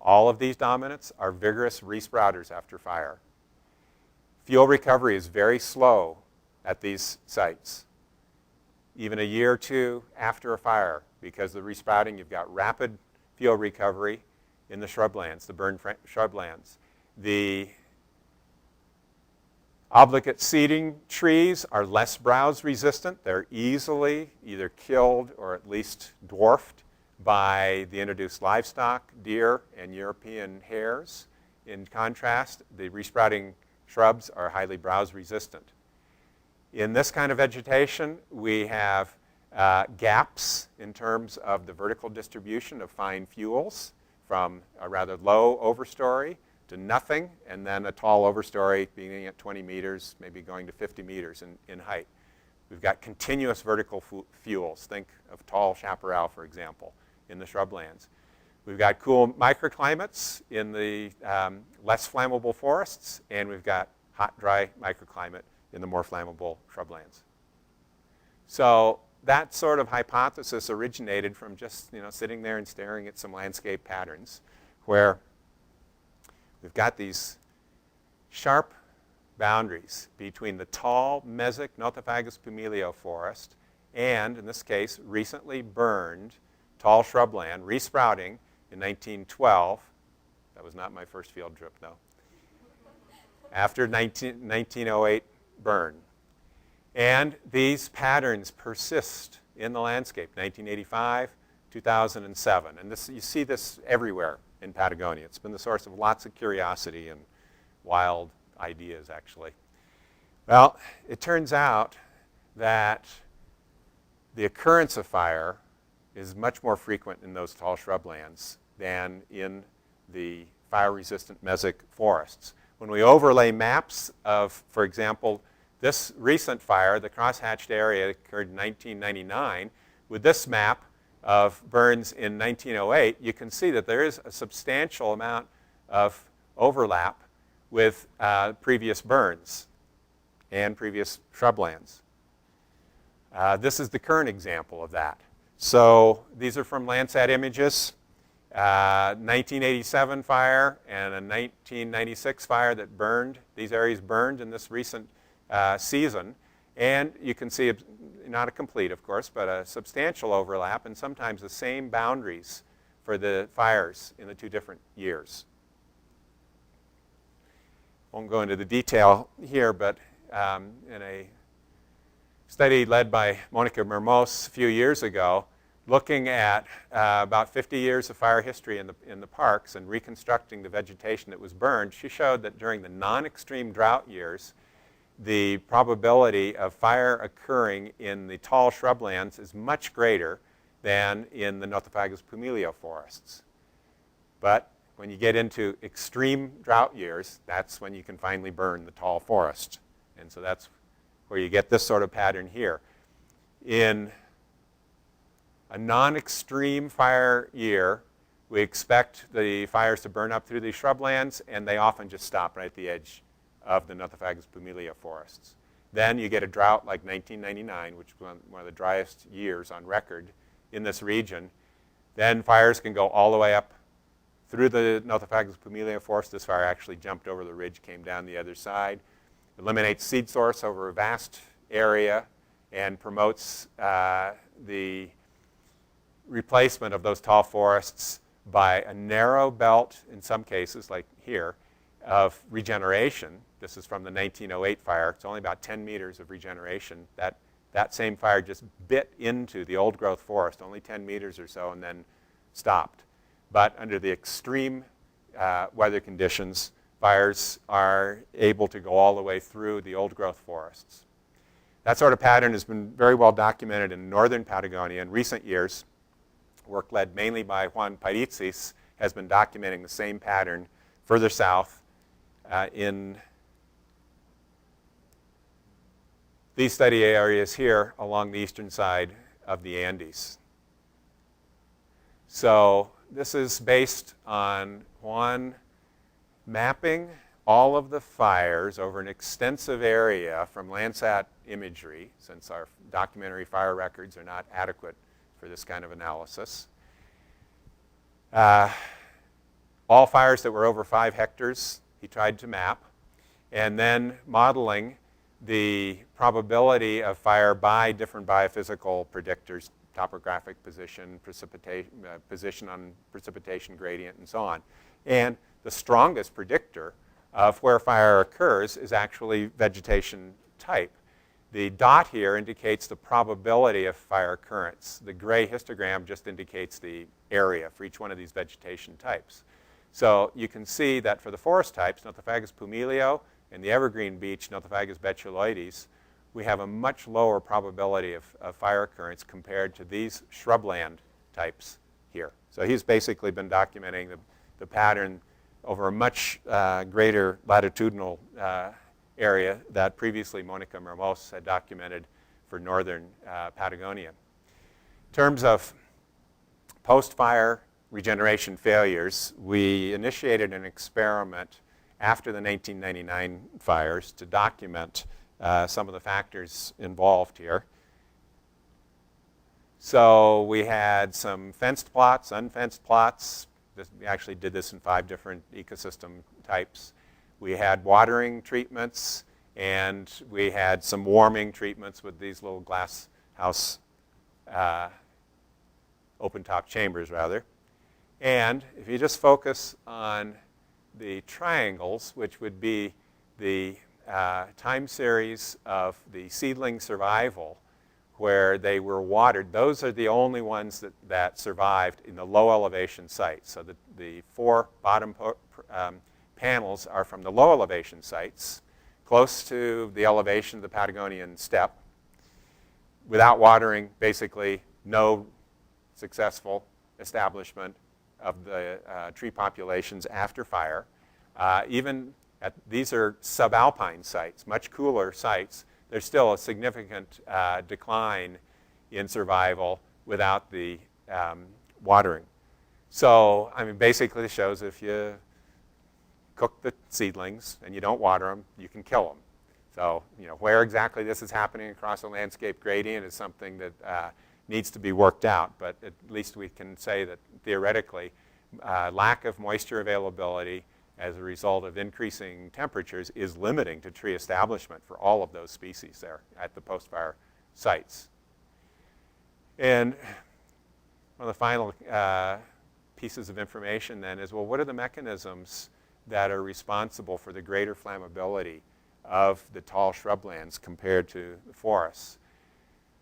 All of these dominants are vigorous resprouters after fire. Fuel recovery is very slow at these sites, even a year or two after a fire, because the resprouting, you've got rapid fuel recovery in the shrublands, the burned shrublands. The obligate seeding trees are less browse resistant. They're easily either killed or at least dwarfed by the introduced livestock, deer, and European hares. In contrast, the resprouting shrubs are highly browse resistant. In this kind of vegetation, we have gaps in terms of the vertical distribution of fine fuels, from a rather low overstory to nothing, and then a tall overstory beginning at 20 meters, maybe going to 50 meters in height. We've got continuous vertical fuels. Think of tall chaparral, for example, in the shrublands. We've got cool microclimates in the less flammable forests, and we've got hot, dry microclimate in the more flammable shrublands. So that sort of hypothesis originated from just sitting there and staring at some landscape patterns where we've got these sharp boundaries between the tall mesic Nothofagus pumilio forest and, in this case, recently burned tall shrubland, resprouting in 1912. That was not my first field trip, though. After 1908 burn. And these patterns persist in the landscape, 1985, 2007. And you see this everywhere in Patagonia. It's been the source of lots of curiosity and wild ideas, actually. Well, it turns out that the occurrence of fire is much more frequent in those tall shrublands than in the fire-resistant mesic forests. When we overlay maps of, for example, this recent fire, the crosshatched area occurred in 1999, with this map of burns in 1908, you can see that there is a substantial amount of overlap with previous burns and previous shrublands. This is the current example of that. So these are from Landsat images. 1987 fire and a 1996 fire that burned. These areas burned in this recent season. And you can see, not a complete, of course, but a substantial overlap and sometimes the same boundaries for the fires in the two different years. Won't go into the detail here, but in a study led by Monica Mermos a few years ago, looking at about 50 years of fire history in the parks and reconstructing the vegetation that was burned, she showed that during the non-extreme drought years, the probability of fire occurring in the tall shrublands is much greater than in the Nothofagus pumilio forests. But when you get into extreme drought years, that's when you can finally burn the tall forest. And so that's where you get this sort of pattern here. In a non-extreme fire year, we expect the fires to burn up through these shrublands, and they often just stop right at the edge of the Nothofagus pumilio forests. Then you get a drought like 1999, which was one of the driest years on record in this region. Then fires can go all the way up through the Nothofagus pumilio forest. This fire actually jumped over the ridge, came down the other side, eliminates seed source over a vast area, and promotes the replacement of those tall forests by a narrow belt, in some cases, like here, of regeneration. This is from the 1908 fire. It's only about 10 meters of regeneration. That same fire just bit into the old growth forest, only 10 meters or so, and then stopped. But under the extreme weather conditions, fires are able to go all the way through the old growth forests. That sort of pattern has been very well documented in northern Patagonia in recent years. Work led mainly by Juan Pairitzis has been documenting the same pattern further south in these study areas here along the eastern side of the Andes. So this is based on Juan mapping all of the fires over an extensive area from Landsat imagery, since our documentary fire records are not adequate for this kind of analysis. All fires that were over 5 hectares he tried to map, and then modeling the probability of fire by different biophysical predictors, topographic position, position on precipitation gradient, and so on. And the strongest predictor of where fire occurs is actually vegetation type. The dot here indicates the probability of fire occurrence. The gray histogram just indicates the area for each one of these vegetation types. So you can see that for the forest types, Nothofagus pumilio, and the evergreen beech, Nothofagus betuloides, we have a much lower probability of fire occurrence compared to these shrubland types here. So he's basically been documenting the pattern over a much greater latitudinal area that previously Monica Mermos had documented for northern Patagonia. In terms of post-fire regeneration failures, we initiated an experiment after the 1999 fires to document some of the factors involved here. So we had some fenced plots, unfenced plots. We actually did this in 5 different ecosystem types. We had watering treatments, and we had some warming treatments with these little glass house open-top chambers, rather. And if you just focus on the triangles, which would be the time series of the seedling survival where they were watered, those are the only ones that survived in the low elevation sites. So the 4 bottom panels are from the low elevation sites, close to the elevation of the Patagonian steppe. Without watering, basically no successful establishment of the tree populations after fire. These are subalpine sites, much cooler sites. There's still a significant decline in survival without the watering. So, I mean, basically it shows if you cook the seedlings and you don't water them, you can kill them. So, you know, where exactly this is happening across a landscape gradient is something that needs to be worked out, but at least we can say that theoretically, lack of moisture availability as a result of increasing temperatures is limiting to tree establishment for all of those species there at the post-fire sites. And one of the final pieces of information then is, well, what are the mechanisms that are responsible for the greater flammability of the tall shrublands compared to the forests?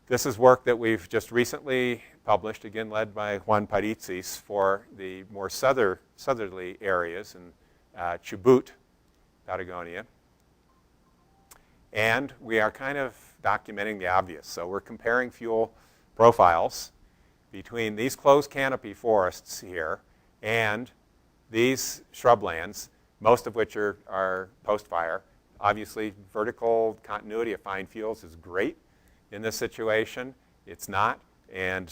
This is work that we've just recently published, again led by Juan Pairitzis, for the more southerly areas in Chubut, Patagonia. And we are kind of documenting the obvious. So we're comparing fuel profiles between these closed canopy forests here and these shrublands, most of which are post-fire. Obviously, vertical continuity of fine fuels is great. In this situation, it's not, and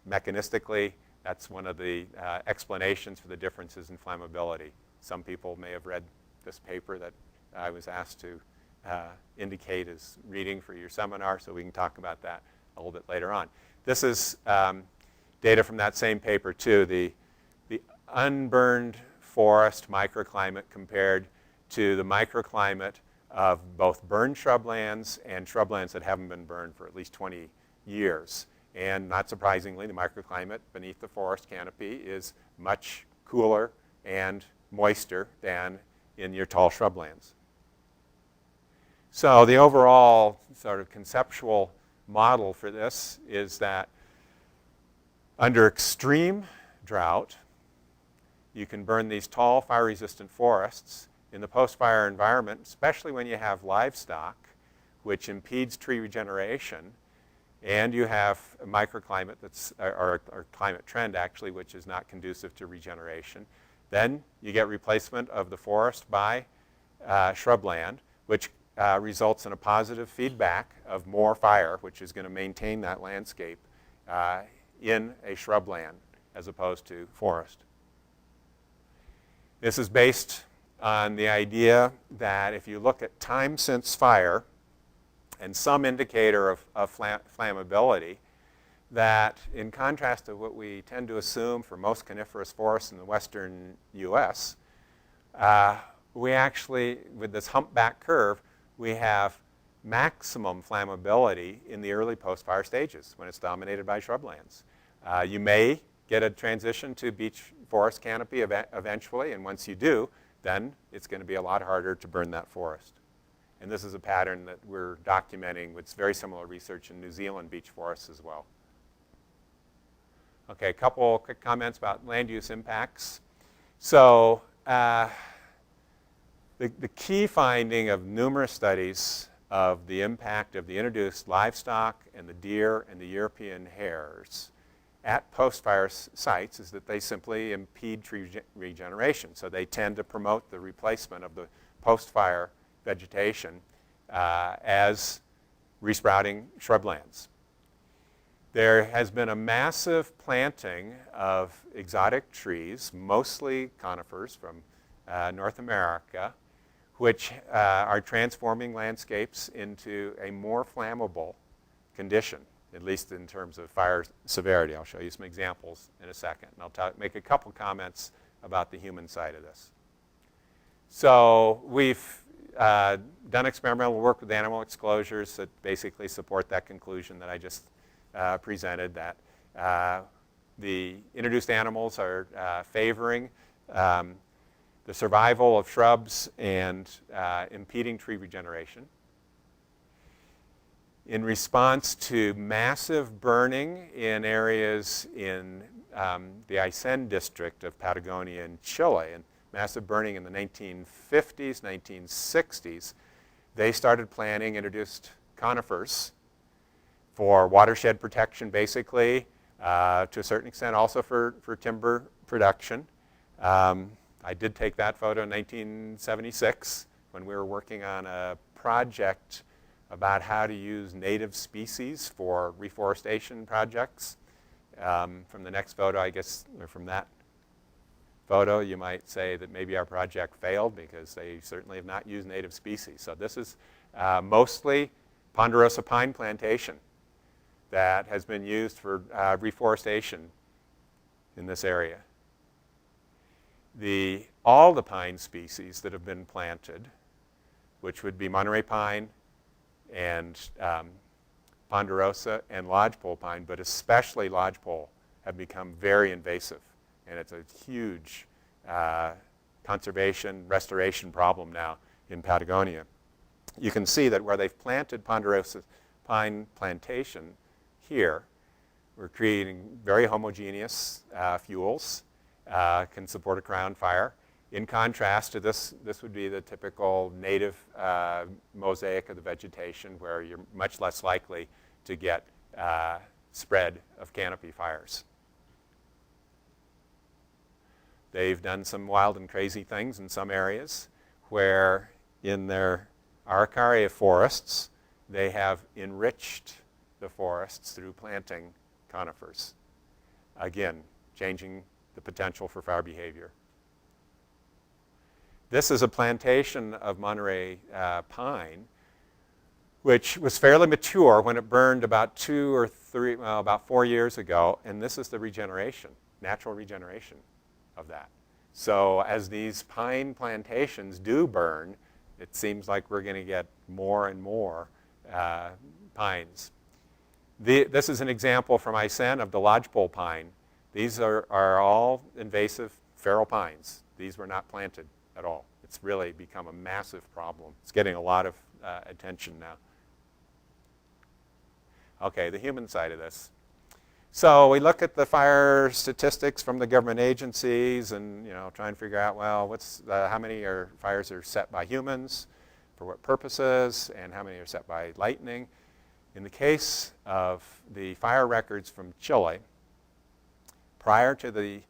mechanistically, that's one of the explanations for the differences in flammability. Some people may have read this paper that I was asked to indicate as reading for your seminar, so we can talk about that a little bit later on. This is data from that same paper, too, the unburned forest microclimate compared to the microclimate of both burned shrublands and shrublands that haven't been burned for at least 20 years. And not surprisingly, the microclimate beneath the forest canopy is much cooler and moister than in your tall shrublands. So the overall sort of conceptual model for this is that under extreme drought, you can burn these tall fire-resistant forests in the post-fire environment, especially when you have livestock, which impedes tree regeneration, and you have a microclimate that's, or climate trend actually, which is not conducive to regeneration. Then you get replacement of the forest by shrubland, which results in a positive feedback of more fire, which is going to maintain that landscape in a shrubland as opposed to forest. This is based on the idea that if you look at time since fire and some indicator of flammability, that in contrast to what we tend to assume for most coniferous forests in the western US, we actually, with this humpback curve, we have maximum flammability in the early post-fire stages when it's dominated by shrublands. You may get a transition to beech forest canopy eventually, and once you do, then it's going to be a lot harder to burn that forest. And this is a pattern that we're documenting with very similar research in New Zealand beech forests as well. Okay, a couple quick comments about land use impacts. So the key finding of numerous studies of the impact of the introduced livestock and the deer and the European hares at post-fire sites is that they simply impede tree regeneration. So they tend to promote the replacement of the post-fire vegetation as resprouting shrublands. There has been a massive planting of exotic trees, mostly conifers from North America, which are transforming landscapes into a more flammable condition, at least in terms of fire severity. I'll show you some examples in a second. And I'll make a couple comments about the human side of this. So we've done experimental work with animal exclosures that basically support that conclusion that I just presented, that the introduced animals are favoring the survival of shrubs and impeding tree regeneration. In response to massive burning in areas in the Aysén district of Patagonia in Chile, and massive burning in the 1950s, 1960s, they started planting introduced conifers for watershed protection, basically, to a certain extent also for timber production. I did take that photo in 1976 when we were working on a project about how to use native species for reforestation projects. From the next photo, I guess, or from that photo, you might say that maybe our project failed because they certainly have not used native species. So this is mostly ponderosa pine plantation that has been used for reforestation in this area. All the pine species that have been planted, which would be Monterey pine and ponderosa and lodgepole pine, but especially lodgepole, have become very invasive. And it's a huge conservation, restoration problem now in Patagonia. You can see that where they've planted ponderosa pine plantation here, we're creating very homogeneous fuels, can support a crown fire. In contrast to this would be the typical native mosaic of the vegetation where you're much less likely to get spread of canopy fires. They've done some wild and crazy things in some areas where in their Araucaria forests, they have enriched the forests through planting conifers. Again, changing the potential for fire behavior. This is a plantation of Monterey pine, which was fairly mature when it burned about 4 years ago, and this is the regeneration, natural regeneration of that. So as these pine plantations do burn, it seems like we're going to get more and more pines. This is an example from Aysén of the lodgepole pine. These are all invasive feral pines. These were not planted at all. It's really become a massive problem. It's getting a lot of attention now. Okay, the human side of this. So we look at the fire statistics from the government agencies and try and figure out, well, how many fires are set by humans, for what purposes, and how many are set by lightning. In the case of the fire records from Chile, prior to the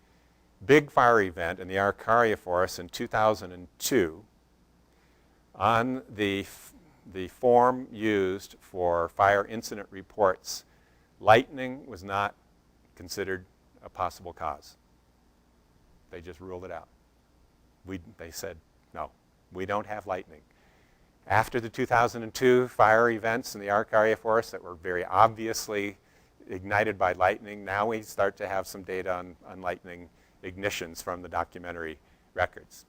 big fire event in the Araucaria forest in 2002, on the form used for fire incident reports, lightning was not considered a possible cause. They just ruled it out. They said, no, we don't have lightning. After the 2002 fire events in the Araucaria forest that were very obviously ignited by lightning, now we start to have some data on lightning ignitions from the documentary records.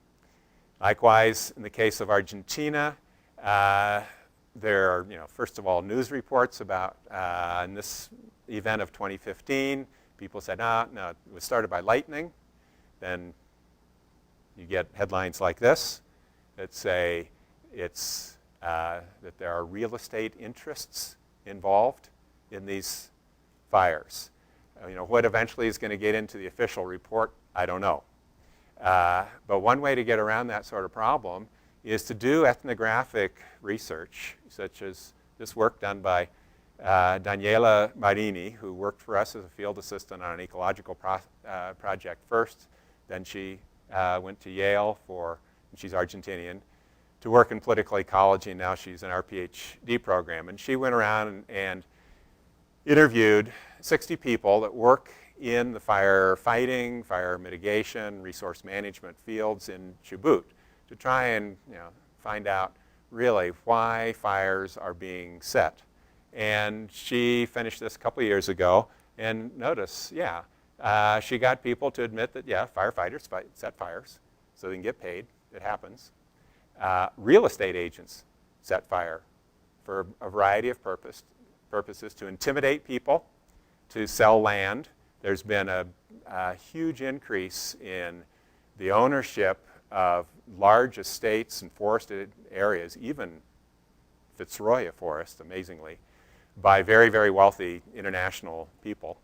Likewise, in the case of Argentina, there are, first of all, news reports about in this event of 2015, people said, no, it was started by lightning. Then you get headlines like this that say that there are real estate interests involved in these fires. What eventually is going to get into the official report, I don't know. But one way to get around that sort of problem is to do ethnographic research, such as this work done by Daniela Marini, who worked for us as a field assistant on an ecological project first. Then she went to Yale and she's Argentinian, to work in political ecology, and now she's in our PhD program. And she went around and interviewed 60 people that work in the fire fighting, fire mitigation, resource management fields in Chubut to try and find out really why fires are being set. And she finished this a couple of years ago, and notice, she got people to admit that, firefighters set fires so they can get paid. It happens. Real estate agents set fire for a variety of purposes, to intimidate people, to sell land. There's been a huge increase in the ownership of large estates and forested areas, even Fitzroy Forest, amazingly, by very, very wealthy international people.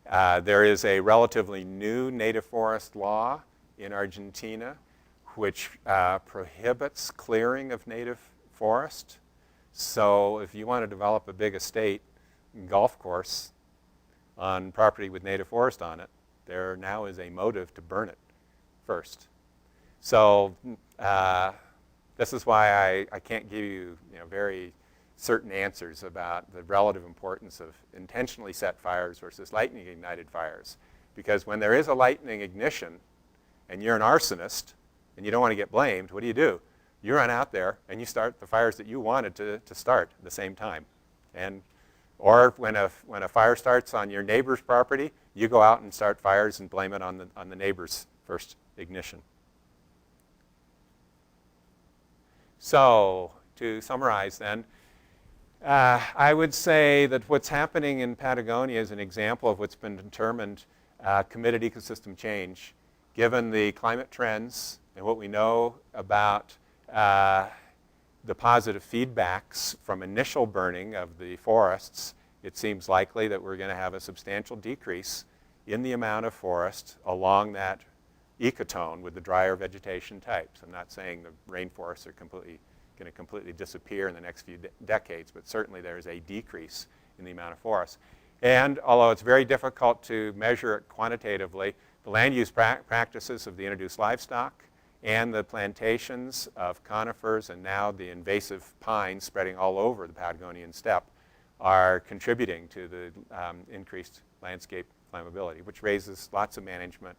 There is a relatively new native forest law in Argentina which prohibits clearing of native forest. So if you want to develop a big estate and golf course on property with native forest on it, there now is a motive to burn it first. So this is why I can't give you, very certain answers about the relative importance of intentionally set fires versus lightning ignited fires. Because when there is a lightning ignition and you're an arsonist and you don't want to get blamed, what do? You run out there and you start the fires that you wanted to start at the same time. Or when a fire starts on your neighbor's property, you go out and start fires and blame it on the neighbor's first ignition. So to summarize then, I would say that what's happening in Patagonia is an example of what's been determined committed ecosystem change, given the climate trends and what we know about the positive feedbacks from initial burning of the forests. It seems likely that we're going to have a substantial decrease in the amount of forest along that ecotone with the drier vegetation types. I'm not saying the rainforests are going to completely disappear in the next few decades, but certainly there is a decrease in the amount of forest. And although it's very difficult to measure it quantitatively, the land use practices of the introduced livestock and the plantations of conifers and now the invasive pines spreading all over the Patagonian steppe are contributing to the increased landscape flammability, which raises lots of management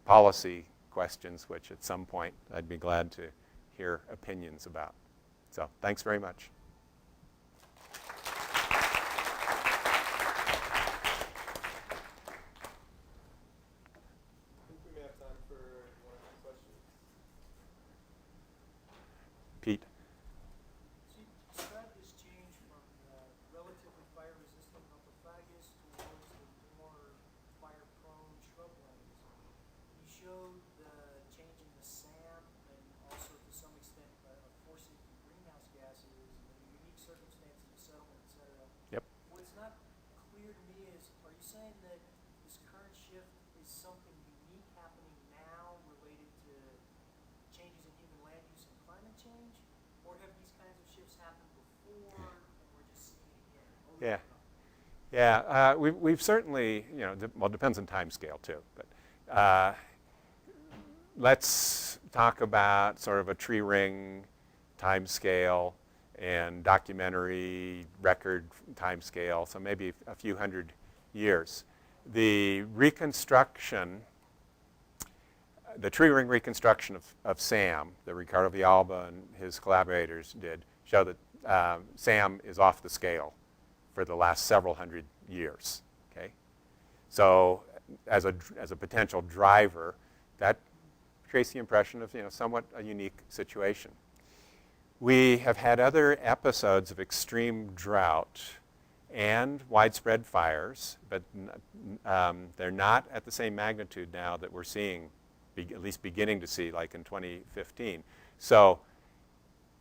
policy questions, which at some point I'd be glad to hear opinions about. So thanks very much. Pete. So you described this change from relatively fire-resistant Nopophagus towards the more fire-prone shrublands. You showed the change in the SAM and before and we're just seeing it again? Yeah. We've certainly, well, it depends on time scale too, but let's talk about sort of a tree ring time scale and documentary record time scale, so maybe a few hundred years. The reconstruction, the tree ring reconstruction of Sam, that Ricardo Villalba and his collaborators did, show that Sam is off the scale for the last several hundred years. Okay, so as a potential driver, that creates the impression of somewhat a unique situation. We have had other episodes of extreme drought and widespread fires, but they're not at the same magnitude now that we're seeing, at least beginning to see, like in 2015. So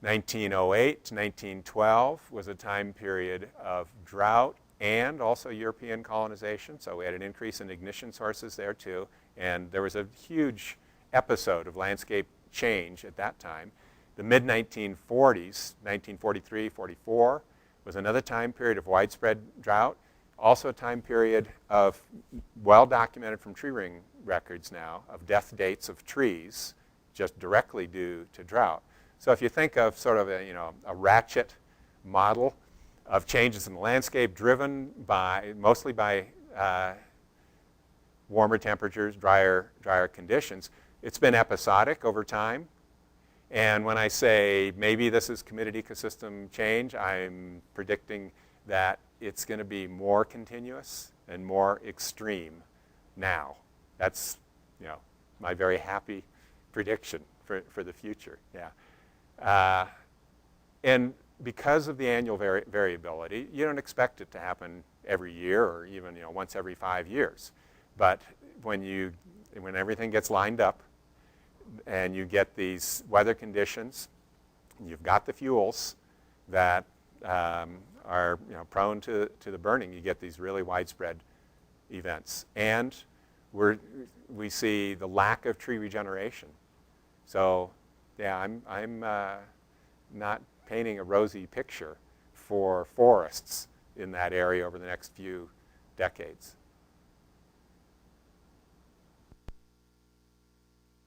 1908 to 1912 was a time period of drought and also European colonization. So we had an increase in ignition sources there too. And there was a huge episode of landscape change at that time. The mid-1940s, 1943, 44, was another time period of widespread drought. Also a time period of, well documented from tree ring records now, of death dates of trees just directly due to drought. So if you think of sort of a ratchet model of changes in the landscape driven mostly by warmer temperatures, drier conditions, it's been episodic over time. And when I say maybe this is committed ecosystem change, I'm predicting that it's going to be more continuous and more extreme now. That's my very happy prediction for the future. Yeah. And because of the annual variability, you don't expect it to happen every year or even once every 5 years. But when everything gets lined up and you get these weather conditions, you've got the fuels that are prone to the burning, you get these really widespread events. And we see the lack of tree regeneration. So yeah, I'm not painting a rosy picture for forests in that area over the next few decades.